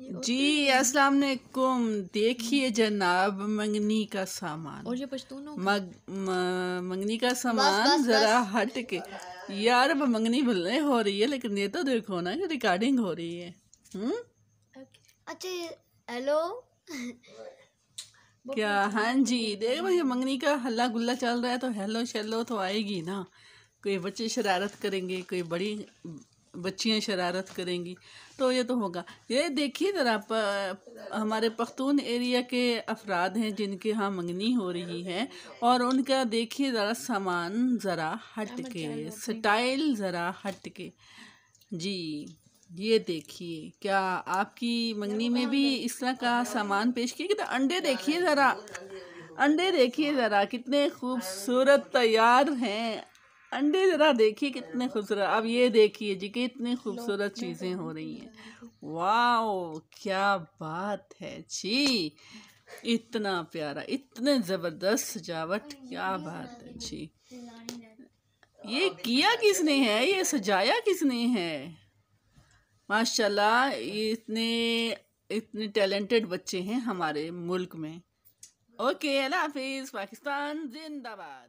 जी अस्सलाम वालेकुम। देखिए जनाब मंगनी का सामान और ये पश्तूनों मंगनी का सामान जरा हट के यार अब मंगनी भले हो रही है लेकिन ये तो देखो ना कि रिकॉर्डिंग हो रही है। अच्छा हेलो क्या हाँ जी देख भाई मंगनी का हल्ला गुल्ला चल रहा है तो हेलो शेलो तो आएगी ना। कोई बच्चे शरारत करेंगे, कोई बड़ी बच्चियां शरारत करेंगी तो ये तो होगा। ये देखिए ज़रा हमारे पख्तून एरिया के अफराद हैं जिनके यहाँ मंगनी हो रही है और उनका देखिए ज़रा सामान ज़रा हट के, स्टाइल ज़रा हट के। जी ये देखिए क्या आपकी मंगनी में भी इस तरह का सामान पेश किया? तो अंडे देखिए ज़रा, अंडे देखिए ज़रा कितने खूबसूरत तैयार हैं। अंडे ज़रा देखिए कितने खूबसूरत। अब ये देखिए जी कितनी खूबसूरत चीज़ें हो रही हैं। वाओ क्या बात है जी, इतना प्यारा, इतने ज़बरदस्त सजावट, क्या बात है जी। ये किया किसने है, ये सजाया किसने है? माशाल्लाह इतने इतने टैलेंटेड बच्चे हैं हमारे मुल्क में। ओके अल्लाह हाफिज़, पाकिस्तान जिंदाबाद।